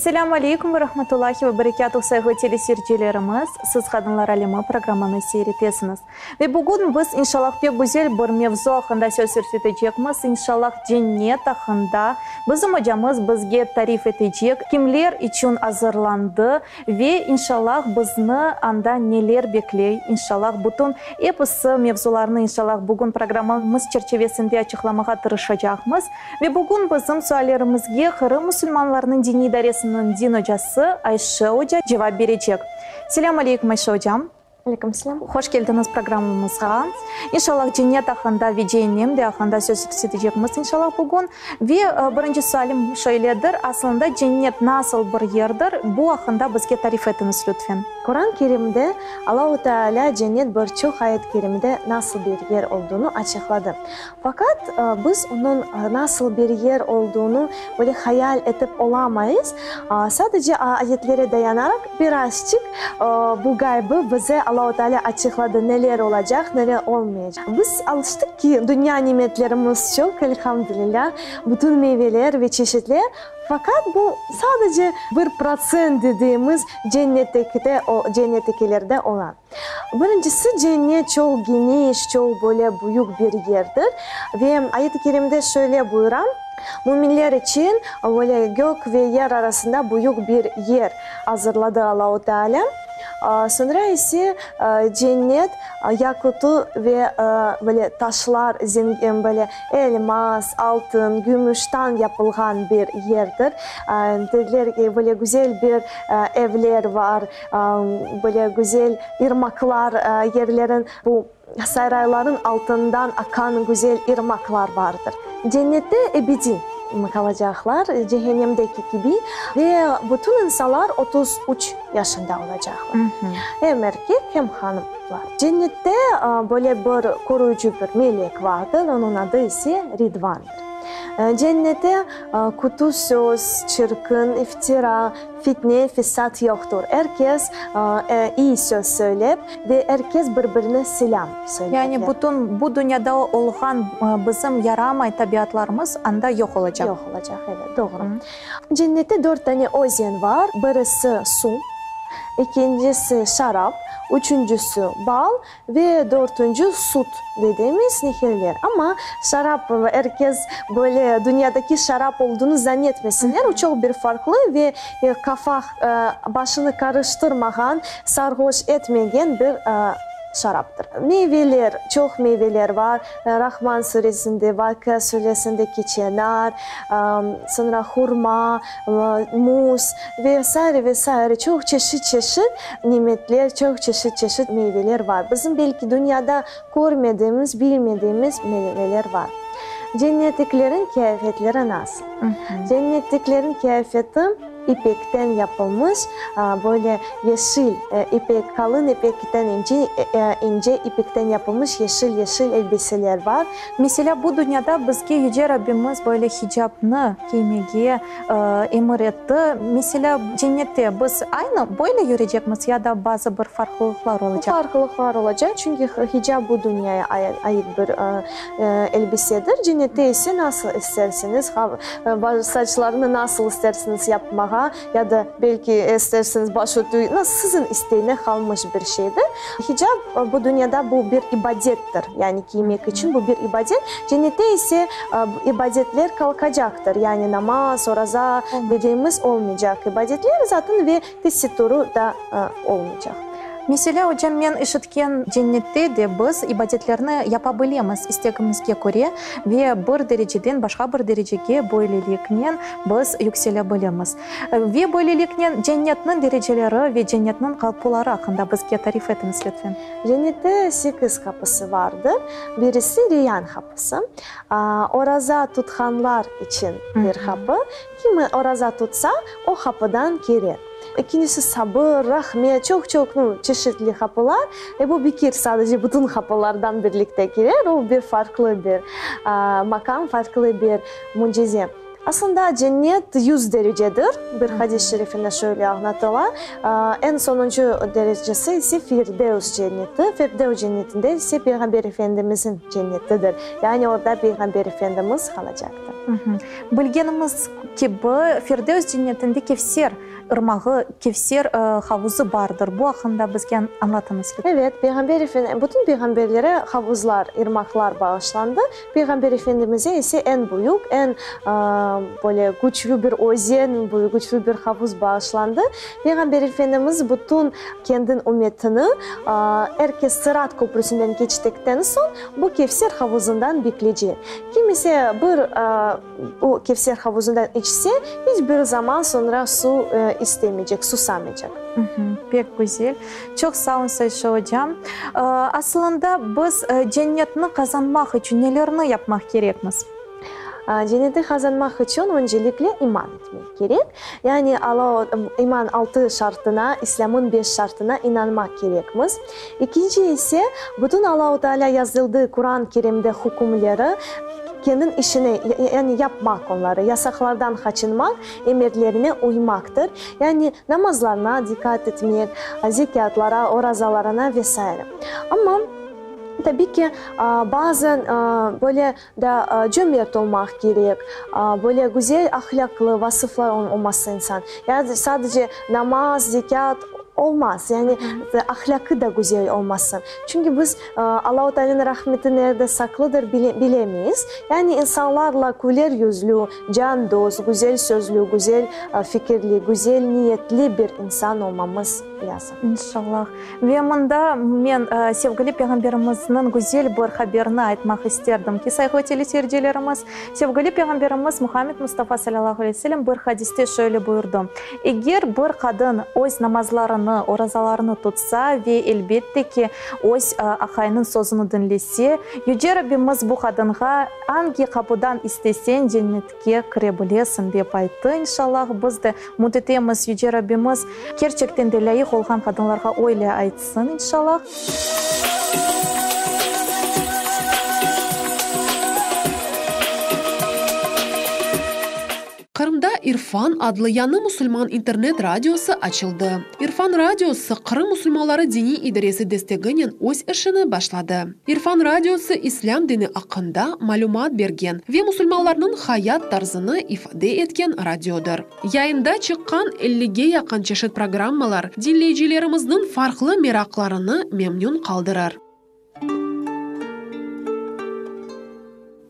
Assalamu alaikum ve rahmetullahi ve berekatuhu sayılı teleseyircilerimiz. Siz Kadınlar Alemi programını seyretesiniz. Ve bugün biz inşallah pek güzel bir mevzu hakkında söz edeceğimiz. İnşallah cennet hakkında bizim hocamız bizge tarif edecek. Kimler için hazırlandı ve inşallah bizni anda neler bekliyor. İnşallah bütün hepsi mevzularını inşallah bugün programımız çerçevesinde açıklamaya tırışacağımız. Ve bugün bizim suallerimizge Kırım Müslümanlarının dini idaresinin din hocası Ayşe Hoca cevap verecek. Selamun Aleyküm Ayşe Hocam. Aleyküm selam. Hoş geldiniz programımıza. İnşallah cennet hakkında ve cehennem de hakkında söz edeceğimiz inşallah bugün. Ve birinci sualim şöyledir. Aslında cennet nasıl bir yerdir? Bu hakkında bizge tarif etiniz lütfen. Kur'an-ı Kerim'de Allah-u Teala cennet birçok ayet-i kerimede nasıl bir yer olduğunu açıkladı. Fakat biz onun nasıl bir yer olduğunu böyle hayal edip olamayız. Sadece ayetlere dayanarak birazcık bu gaybı bize Allah-u Teala açıkladı. Neler olacak, neler olmayacak. Biz alıştık ki dünya nimetlerimiz çok elhamdülillah. Bütün meyveler ve çeşitler. Fakat bu sadece 1% dediğimiz cennettekilerde olan. Birincisi cennet çok geniş, çok böyle büyük bir yerdir. Ve ayet-i kerimde şöyle buyuran, müminler için böyle gök ve yer arasında büyük bir yer hazırladı Allah-u Teala. Sonra ise cennet yakutu ve böyle taşlar, böyle elmas, altın, gümüşten yapılgan bir yerdir. Dediler ki böyle güzel bir evler var, böyle güzel ırmaklar, yerlerin bu sarayların altından akan güzel ırmaklar vardır. Cennette ebedi kalacaklar, cehennemdeki gibi ve bütün insanlar 33 yaşında olacaklar. Hem erkek hem hanımlar. Cennette böyle bir koruyucu bir melek vardır, onun adı ise Ridvan'dır. Cennette kötü söz, çirkin, iftira, fitne, fesat yoktur. Herkes iyi söz söyleyip ve herkes birbirine selam söyler. Yani bütün bu dünyada olan bizim yaramay tabiatlarımız anda yok olacak. Yok olacak, evet, doğru. Cennette 4 tane ozen var. Birisi su, ikincisi şarap, üçüncüsü bal ve dördüncü süt dediğimiz nehirler. Ama şarap, herkes böyle dünyadaki şarap olduğunu zannetmesinler. O çok bir farklı ve kafa başını karıştırmayan, sarhoş etmeyen bir şaraptır. Meyveler, çok meyveler var. Rahman suresinde, Vakıa suresindeki çınar, sonra hurma, muz vesaire vesaire çok çeşit nimetler, çok çeşit meyveler var. Bizim belki dünyada görmediğimiz, bilmediğimiz meyveler var. Cennetliklerin kıyafetleri nasıl? Cennetliklerin kıyafeti ipekten yapılmış, böyle yeşil ipek, kalın ipekten ince ipekten yapılmış yeşil elbiseler var. Mesela bu dünyada bizge Yüce Rabbimiz böyle hicabını giymeye emir etti. Mesela cennette biz aynı böyle yürüyecekmiz ya da bazı bir farklılıklar olacak? Farklılıklar olacak çünkü hicab bu dünyaya ait bir elbisedir. Cennette ise nasıl isterseniz, saçlarını nasıl isterseniz yapmaya ya da belki isterseniz başörtü, sizin isteğine kalmış bir şeydir. Hicab bu dünyada bu bir ibadettir. Yani giymek için bu bir ibadet. Cennette ise ibadetler kalkacaktır. Yani namaz, oraza dediğimiz olmayacak. İbadetler zaten ve tesettürü da olmayacak. Mesela hocam ben işitken cennette de biz ibadetlerini yapabilemiz isteğimizge göre ve bir dereceden başka bir dereceye böylelikle biz yükselebiliriz. Ve böylelikle cennetin dereceleri ve cennetin kapıları hakkında bizge tarif etiniz lütfen. Cennette 8 kapısı vardır. Birisi Reyyan kapısı. Oraza tutkanlar için bir kapı. Kim oraza tutsa o kapıdan girer. İkincisi sabır, rahmet, çok çeşitli kapılar. Bu bir kere sadece bütün kapılardan birlikte girer. O bir farklı bir makam, farklı bir mucize. Aslında cennet 100 derecedir. Bir hadis-i şerifinde şöyle anlatılır. En sonuncu derecesi ise Firdevs cenneti. Firdevs cennetinde ise Peygamber Efendimizin cennetidir. Yani orada Peygamber Efendimiz kalacaktır. Білгеніміз кебі Фирдеус денетінде кевсер ырмағы, кевсер хавузы бардыр. Бұл ақында бізге анлатыңыз. Evet, bütün peygamberlere havuzlar, ırmaklar bağışlandı. Peygamber Efendimiz'e ise en büyük, en böyle güçlü bir ozen, güçlü bir havuz bağışlandı. Peygamber Efendimiz bütün kendin ümmetini herkes Sırat Köprüsü'nden geçtikten sonra bu Kevser havuzundan bekleyecek. Kim ise bir o Kevser havuzundan içse hiçbir zaman sonra su istemeyecek, susamayacak. Pek güzel. Çok sağ olun Sayşe Hocam. Aslında biz cennetini kazanmak için nelerini yapmak gerekmiz? Cenneti kazanmak için öncelikle iman etmek gerek. Yani iman 6 şartına, İslam'ın 5 şartına inanmak gerekmiz. İkinci ise bütün Allah-u Teala yazıldığı Kur'an-ı Kerim'de hükümleri kendin işini yani yapmak onları, yasaklardan kaçınmak, emirlerine uymaktır. Yani namazlarına dikkat etmek, zekatlara, orazalarına vesaire. Ama tabii ki bazen böyle de cömert olmak gerek, böyle güzel ahlaklı vasıflar olması insan. Yani sadece namaz, zekat olmaz. Yani ahlakı da güzel olmasın. Çünkü biz Allah-u Teala'nın rahmeti nerede saklıdır bilemeyiz. Yani insanlarla güler yüzlü, can dost, güzel sözlü, güzel fikirli, güzel niyetli bir insan olmamız lazım. İnşallah. Ve mında men sevgili Peygamberimizin güzel bir haberini aytmak isterdim ki sayılı teleseyircilerimiz, sevgili Peygamberimiz Muhammed Mustafa sallallahu aleyhi ve sellem bir hadiste şöyle buyurdu. Eğer bir kadın öz namazlarını, orazalarını tutsa ve elbette ki öz akayının sözünü dinlese, Yüce Rabbimiz bu kadınға hangi kapıdan istesen cennetke kirebilesin dep aytты. İnşallah biz de umut etemiz Yüce Rabbimiz gerçekten de layık olgan kadınlarga öyle aytsın inşallah. Kırım'da İrfan adlı yanı Müslüman internet radyosu açıldı. İrfan radyosu Kırım Müslümanları dini idaresi desteğinin öz işini başladı. İrfan radyosu İslam dini hakkında malumat bergen ve Müslümanların hayat tarzını ifade etken radyodur. Yayında çıkan 50'ge yakın çeşit programmalar dinleyicilerimizin farklı meraklarını memnun kaldırır.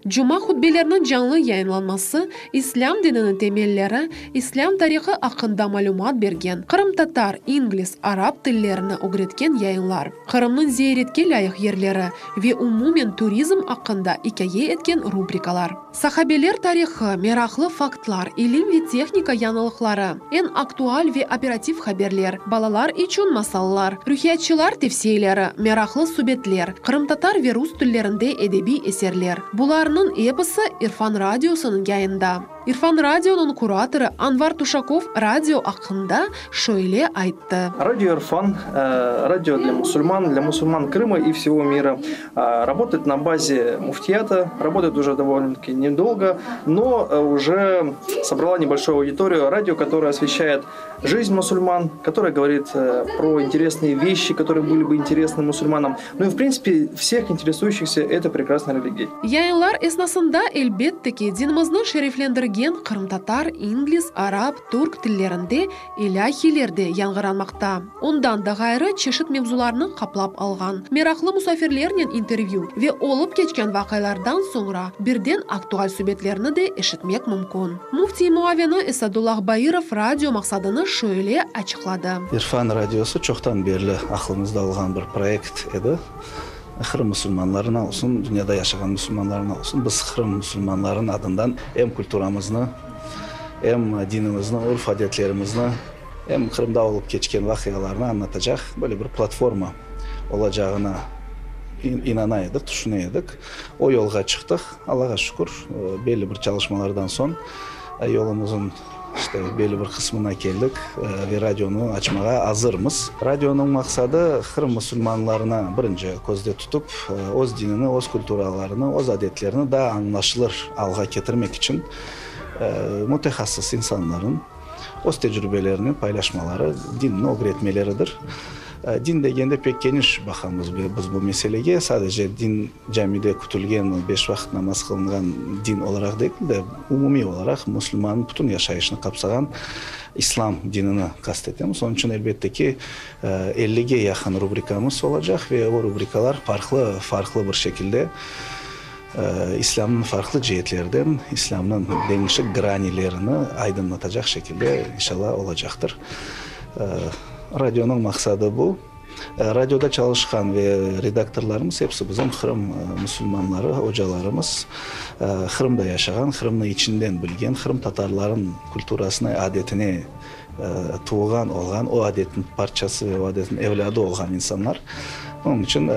Cuma hutbelerinin canlı yayınlanması, İslam dininin temelleri, İslam tarihi hakkında malumat bergen, Kırım Tatar, İngiliz, Arap tillerini öğretken yayınlar, Kırım'ın ziyaretke layık yerleri ve umumen turizm hakkında hikaye etken rubrikalar. Sahabeler tarihi, meraklı faktlar, ilim ve teknika yanılıkları, en aktual ve operatif haberler, balalar için masallar, rühiyatçılar tefsiyeleri, meraklı sübetler, Kırım Tatar ve Rus tillerinde edebi eserler. Buların eposu İrfan Radyosu'nun yayında. İrfan Radyo'nun kuratörü Anvar Tuşakov radyo hakkında şöyle ayttı. Радио Ирфан, радио для мусульман Крыма и всего мира, работает на базе муфтията, работает уже довольно-таки недолго, но уже собрала небольшую аудиторию. Радио, которое освещает жизнь мусульман, которое говорит про интересные вещи, которые были бы интересны мусульманам. Ну и в принципе всех интересующихся этой прекрасной религией. Yayınlar esnasında elbette ki dinimizin şereflendirgen Kırım Tatar, İngiliz, Arap, Türk tillerinde ilahilerde yangıranmakta. Ondan da gayrı çeşit mevzularını kaplap algan. Meraklı musafirlerinin intervyu ve olup geçken vakaylardan sonra birden aktual sübetlerini de eşitmek mümkün. Mufti muavini Esadullah Bayırov radyo maksadını şöyle açıkladı. İrfan Radyosu çoktan beri aklımızda olan bir proyekt idi. Kırım Müslümanlarına olsun, dünyada yaşayan Müslümanlarına olsun, biz Kırım Müslümanların adından hem kültürümüzü, hem dinimizi, urf adetlerimizi, hem Kırım'da olup geçken vakıyalarını anlatacak böyle bir platforma olacağına inanaydık, düşünüyorduk. O yolga çıktık. Allah'a şükür belli bir çalışmalardan son yolumuzun belli bir kısmına geldik ve radyonu açmaya hazırmız. Radyonun maksadı Kırım Müslümanlarına birinci gözde tutup öz dinini, öz külturalarını, öz adetlerini daha anlaşılır alga getirmek için mütehassıs insanların öz tecrübelerini paylaşmaları, dinini öğretmeleridir. Din degende pek geniş bakamız biz bu meselege. Sadece din camide kütülgen 5 vakit namaz kılınan din olarak değil de umumi olarak Müslümanın bütün yaşayışını kapsayan İslam dinini kastettiğimiz. Onun için elbette ki 50'ye yakın rubrikamız olacak ve o rubrikalar farklı bir şekilde İslam'ın farklı cihetlerden İslam'ın değişik granilerini aydınlatacak şekilde inşallah olacaktır. Radyonun maksadı bu. Radyoda çalışkan ve redaktörlerimiz hepsi bizim Kırım Müslümanları, hocalarımız. Kırım'da yaşayan, Kırım'ın içinden bilgen, Kırım Tatarların kültürasına, adetine tuğan olan, o adetin parçası ve o adetin evladı olan insanlar. Onun için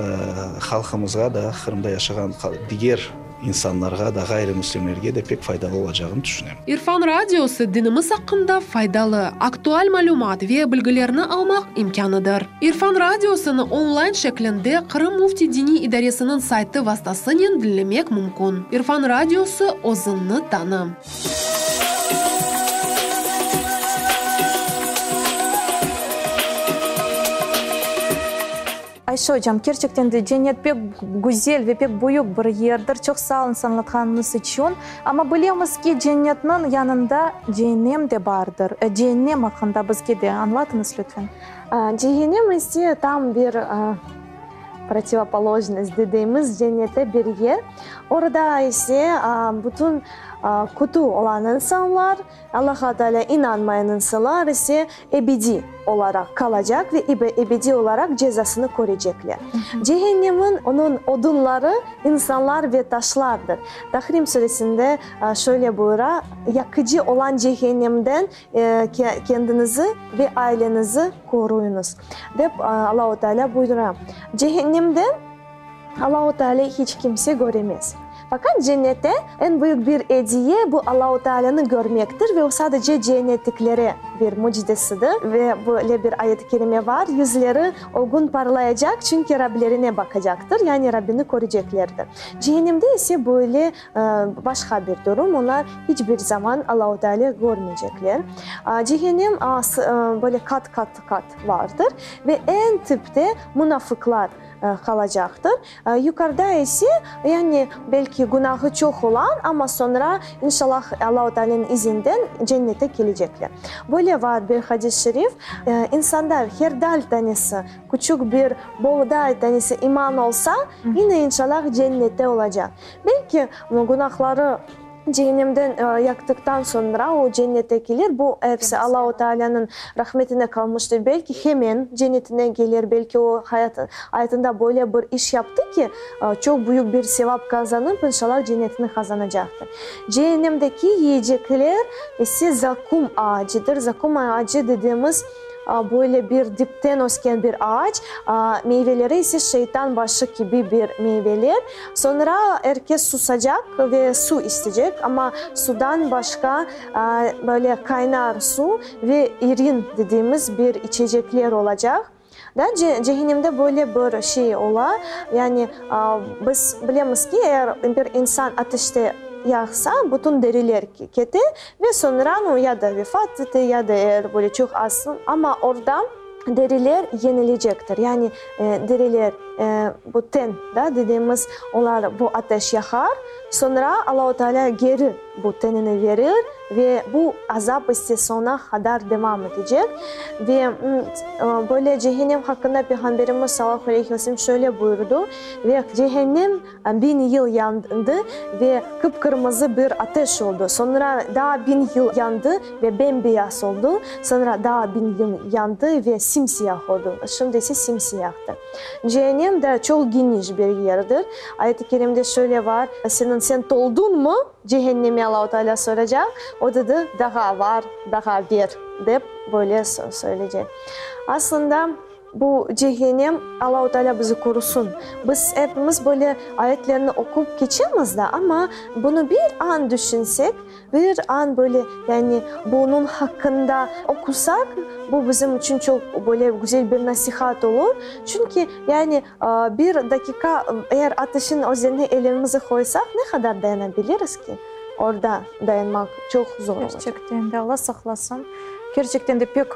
halkımıza da, Kırım'da yaşayan diğer insanlarga da gayrimüslimlerge de pek faydalı olacağını düşünüyorum. İrfan Radyosu dinimiz hakkında faydalı, aktual malumat ve bilgilerini almak imkanıdır. İrfan Radyosunu online şeklinde Kırım Mufti Dini İdaresi'nin sayti vasıtasıyla dinlemek mümkün. İrfan Radyosu özünü tanım. Ayşe hocam, gerçekten de cennet pek güzel ve pek büyük bir yerdir. Çok sağ olun anlatkanınız için. Ama biliyoruz ki cennetin yanında cehennem de vardır. Cehennem hakkında bizge de anlatınız lütfen. Cehennem ise tam bir противоположность dediğimiz cennete bir yer. Orada ise bütün kötü olan insanlar, Allah'a Teala inanmayan insanlar ise ebedi olarak kalacak ve ebedi olarak cezasını koruyacaklar. Cehennemin onun odunları insanlar ve taşlardır. Tahrim suresinde şöyle buyuruyor, yakıcı olan cehennemden kendinizi ve ailenizi koruyunuz. Deyip Allah-u Teala buyuruyor. Cehennemden Allah-u Teala hiç kimse göremez. Fakat cennette en büyük bir hediye bu Allah-u Teala'nı görmektir ve o sadece cennetliklere bir mucizesidir ve böyle bir ayet-i kerime var. Yüzleri o gün parlayacak çünkü Rablerine bakacaktır. Yani Rabbini koruyacaklardır. Cehennemde ise böyle başka bir durum. Onlar hiçbir zaman Allah-u Teala görmeyecekler. Cehennem böyle kat vardır ve en tipte münafıklar kalacaktır. Yukarıda ise yani belki günahı çok olan ama sonra inşallah Allah-u Teala'nın izinden cennete gelecekler. Böyle var bir hadis-i şerif. İnsanlar herdal tanesi, küçük bir buğday tanesi iman olsa yine inşallah cennette olacak. Belki günahları cehennemden yaktıktan sonra o cennete gelir. Bu hepsi Allah-u Teala'nın rahmetine kalmıştır. Belki hemen cennetine gelir. Belki o hayatında böyle bir iş yaptı ki çok büyük bir sevap kazanıp inşallah cennetini kazanacaktır. Cehennemdeki yiyecekler ise zakum ağacıdır. Zakum ağacı dediğimiz böyle bir dipten ösken bir ağaç. Meyveleri ise şeytan başı gibi bir meyveler. Sonra herkes susacak ve su isteyecek ama sudan başka böyle kaynar su ve irin dediğimiz bir içecekler olacak. Cehennemde böyle bir şey ola. Yani biz biliyoruz ki eğer bir insan ateşte yaksa bütün deriler kete ve sonra ya da vefat etti ya da eğer böyle çok az ama orada deriler yenilecektir. Yani deriler bu ten da dediğimiz onlar bu ateş yakar. Sonra Allah-u Teala geri bu tenini verir ve bu azap ise sona kadar devam edecek. Ve böyle cehennem hakkında Peygamberimiz sallallahu aleyhi ve sellem şöyle buyurdu. Ve cehennem 1000 yıl yandı ve kıpkırmızı bir ateş oldu. Sonra daha 1000 yıl yandı ve bembeyaz oldu. Sonra daha 1000 yıl yandı ve simsiyah oldu. Şimdi ise simsiyahtır. Cehennem de çok geniş bir yerdir. Ayet-i kerimde şöyle var. Sen doldun mu? Cehennemi Allah-u Teala soracak. O dedi daha var, daha bir deyip böyle söyleyecek. Aslında bu cehennem Allah-u Teala bizi korusun. Biz hepimiz böyle ayetlerini okuyup geçemiz de ama bunu bir an düşünsek, bir an böyle yani bunun hakkında okusak bu bizim için çok böyle güzel bir nasihat olur. Çünkü yani bir dakika eğer ateşin üzerine elimizi koysak ne kadar dayanabiliriz ki? Orada dayanmak çok zor olacak. Gerçekten de Allah saklasın. Gerçekten de pek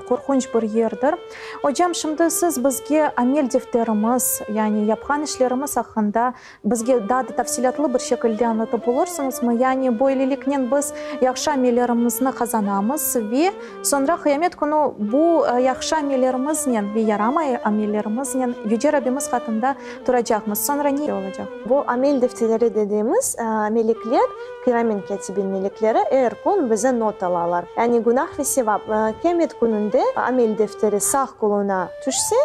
korkunç bir yerdir. Hocam şimdi siz bizge amel defterimiz, yani yapgan işlerimiz hakkında bizge daha da tafsilatlı bir şekilde anlatıp olursunuz mu? Yani böylelikle biz yaxşı amellerimizni kazanamız ve sonra kıyamet günü bu yaxşı amellerimizle ve yaramay amellerimizle Yüce Rabbimiz katında duracağımız. Sonra ne olacak? Bu amel defterleri dediğimiz melekler, kiramen katibin melekleri eğer kun bize not alırlar. Yani günah ve sevap. Kıyamet gününde amel defteri sağ koluna düşse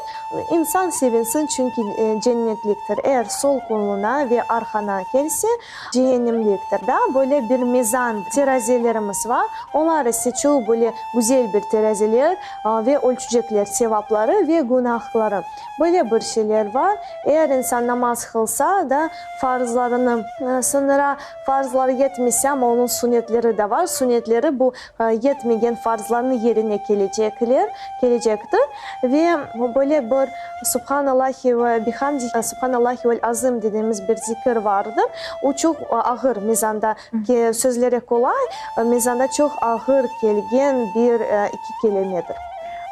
insan sevinsin çünkü cennetliktir. Eğer sol koluna ve arkana gelse cehennemliktir. Da böyle bir mizan terazilerimiz var. Onlar ise çoğu böyle güzel bir teraziler ve ölçecekler sevapları ve günahları. Böyle bir şeyler var. Eğer insan namaz kılsa da farzlarını sonra farzları yetmişse ama onun sünnetleri de var. Sünnetleri bu yetmeyen farzlarını yerine gelecektir. Ve böyle bir Subhanallahi ve bihamdi Subhanallahi vel azim dediğimiz bir zikir vardır. O çok ağır mizanda sözleri kolay, mizanda çok ağır gelgen bir iki kelimedir.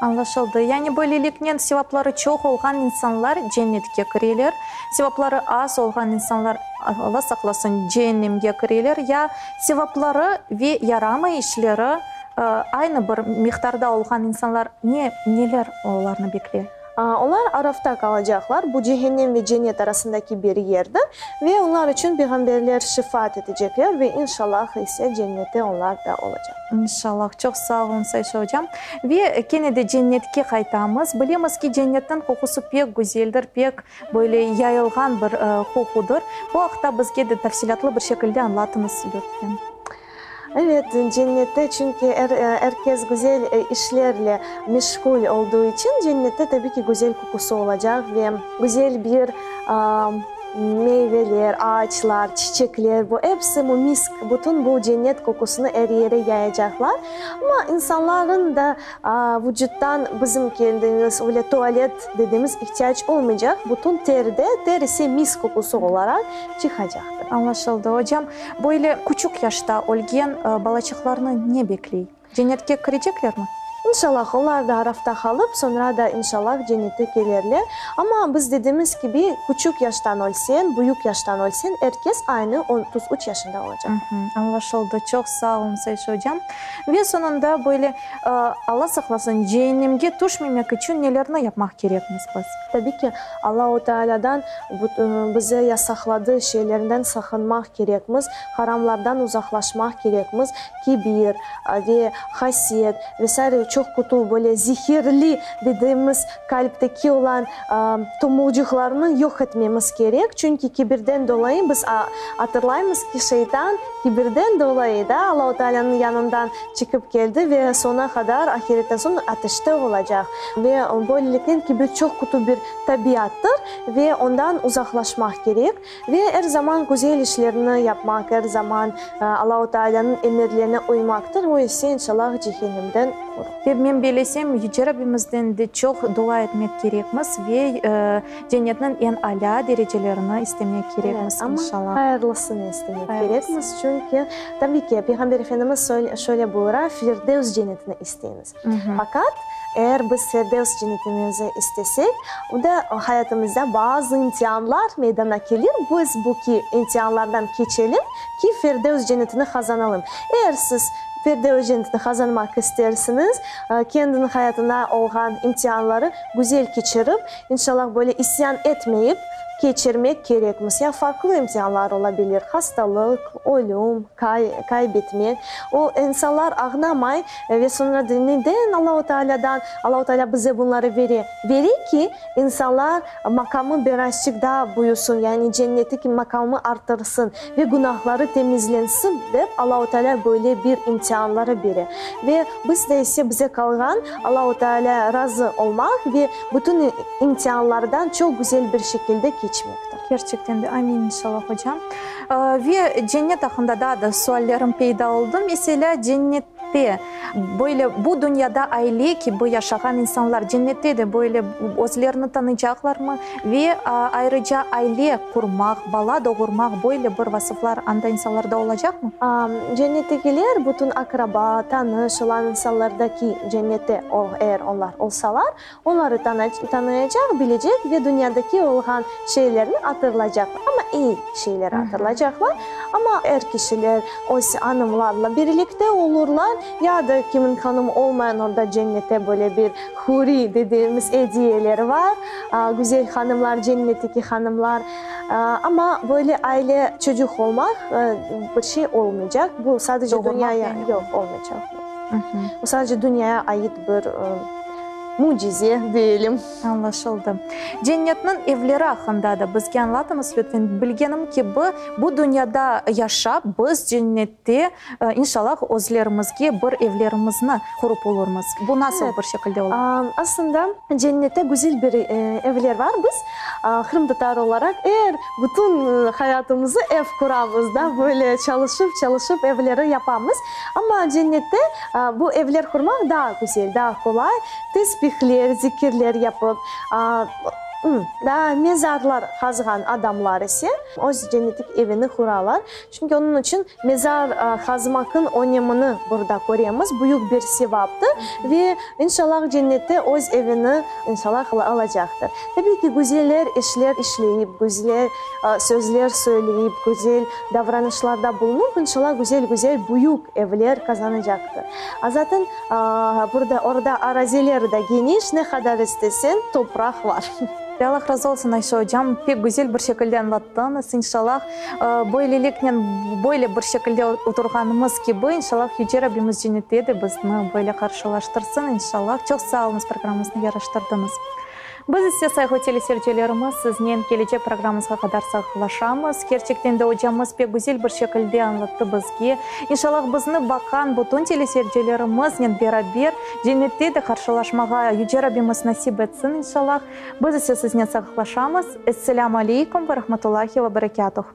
Anlaşıldı. Yani böylelikle sevapları çok olan insanlar cennetke kirerler. Sevapları az olan insanlar Allah saklasın cehennemge kirerler. Ya sevapları ve yaramay işleri aynı bir miktarda olan insanlar neler onlarını bekliyor? Onlar arafta kalacaklar. Bu cehennem ve cennet arasındaki bir yerdir. Ve onlar için peygamberler şefaat edecekler ve inşallah ise cennette onlar da olacak. İnşallah. Çok sağ olun Sayşe hocam. Ve gene de cennetke kaytağımız. Bilemiz ki cennetten kokusu pek güzeldir, pek böyle yayılgan bir kokudur. Bu hafta bizge de tafsilatlı bir şekilde anlatınız lütfen. Evet, cennette çünkü herkes güzel işlerle meşgul olduğu için cennette tabii ki güzel kokusu olacak ve güzel bir meyveler, ağaçlar, çiçekler, bu hepsi bu misk, bütün bu cennet kokusunu her yere yayacaklar. Ama insanların da vücuttan bizim kendimiz öyle tuvalet dediğimiz ihtiyaç olmayacak. Bütün terisi misk kokusu olarak çıkacaktır. Anlaşıldı hocam. Böyle küçük yaşta olgen balacıklarını ne bekliyor? Cennetke girecekler mi? İnşallah onlar da arafta kalıp sonra da inşallah cennete gelirler. Ama biz dediğimiz gibi küçük yaştan olsun, büyük yaştan olsun herkes aynı 33 yaşında olacak. Anlaşıldı. Çok sağ olun Sayşe hocam. Ve sonunda böyle Allah saklasın cehennemge düşmemek için nelerini yapmak gerekmiz biz? Tabii ki Allah-u Teala'dan bize yasakladığı şeylerden sakınmak gerekmiz. Haramlardan uzaklaşmak gerekmiz. Kibir ve hasiyet vesaire çok kötü böyle zehirli dediğimiz kalpteki olan tomurcuklarını yok etmemiz gerek. Çünkü kibirden dolayı biz hatırlayımız ki şeytan kibirden dolayı da Allah-u Teala'nın yanından çıkıp geldi ve sona kadar ahiretten sonra ateşte olacak. Ve böylelikle kibir çok kötü bir tabiattır ve ondan uzaklaşmak gerek. Ve her zaman güzel işlerini yapmak, her zaman Allah-u Teala'nın emirlerine uymaktır. O ise inşallah cehennemden korur. Ve ben bilesem Yüce Rabbimizden de çok dua etmek gerekmez ve cennetin en ala derecelerini istemek gerekmez inşallah. Ama hayırlısını istemek gerekmez. Çünkü tabii ki Peygamber Efendimiz şöyle buyuruyor, Firdevs cennetini isteyiniz. Fakat eğer biz Firdevs cennetimizi istesek, o da hayatımızda bazı imtihanlar meydana gelir. Biz bu imtihanlardan geçelim ki Firdevs cennetini kazanalım. Eğer siz Firdevs cennetini kazanmak istersiniz, kendinin hayatına olan imtihanları güzel geçirip, inşallah böyle isyan etmeyip geçirmek gerekmez. Ya farklı imtihanlar olabilir. Hastalık, ölüm, kaybetmek. O insanlar ağlamay ve sonra neden Allah-u Teala bize bunları verir ki insanlar makamı birazcık daha büyüsün. Yani cennetteki makamı artırsın ve günahları temizlensin de Allah-u Teala böyle bir imtihanları verir. Ve biz de ise bize kalan Allah-u Teala razı olmak ve bütün imtihanlardan çok güzel bir şekilde geçmektir. Gerçekten de amin inşallah hocam. Ve cennet hakkında daha da suallerim peyda oldu. Mesela Ценнетте böyle bu dünyada aile gibi yaşayan insanlar cennette de böyle özlerini tanıyacaklar mı? Ve ayrıca aile kurmak, bala doğurmak böyle bir vasıflar anda insanlarda olacak mı? Cennettekiler bütün akraba, tanış olan insanlardaki cennette eğer onlar olsalar onları tanıyacak, bilecek ve dünyadaki olan şeylerini hatırlayacaklar. Ama iyi şeyleri hatırlayacaklar. Ama kişiler o hanımlarla birlikte olurlar ya da kimin hanımı olmayan orada cennette böyle bir huri dediğimiz hediyeleri var. Güzel hanımlar, cennetteki hanımlar. Ama böyle aile çocuk olmak bir şey olmayacak. Bu sadece dünyaya yok olmayacak. Bu sadece dünyaya ait bir mucize diyelim. Anlaşıldı. Cennetin evleri hakkında da bizge anlatınız lütfen. Bilgenim ki bu dünyada yaşap biz cennette inşallah özlerimizge bir evlerimizni kurup oluruz. Bu nasıl bir şekilde olur? Aslında cennette güzel bir evler var biz. Kırım Tatar olarak eğer bütün hayatımızı ev kuramız da böyle çalışıp evleri yapamız. Ama cennette bu evler kurmak daha güzel, daha kolay. Tesbihler, zikirler yapıp daha mezarlar kazıgan adamlar ise o cennetik evini kurarlar. Çünkü onun için mezar kazmakın önemini burada koruyoruz. Büyük bir sevaptır ve inşallah cennette o evini inşallah alacaktır. Tabii ki güzeller işler işleyip, güzel sözler söyleyip, güzel davranışlarda bulunup inşallah güzel büyük evler kazanacaktır. Zaten orada araziler de geniş, ne kadar istesen toprak var. Allah razı olsun Ayşe hocam. Pek güzel bir şekilde anlattınız. İnşallah böylelikle böyle bir şekilde oturganımız gibi inşallah Yüce Rabbimiz cennette de bizni böyle karşılaştırsın inşallah. Çok sağ olunuz programımızı yarıştırdınız. Biz ise sayılı teleseyircilerimiz sizden gelecek programımıza kadar sağlaşamız. Gerçekten de hocamız pek güzel bir şekilde anlattı bizge. İnşallah bizni bakan bütün teleseyircilerimizle beraber cennette de karşılaşmağa Yüce Rabbimiz nasip etsin inşallah. Biz ise sizden sağlaşamız. Esselamu Aleyküm ve Rahmetullahi ve Berekatuhu.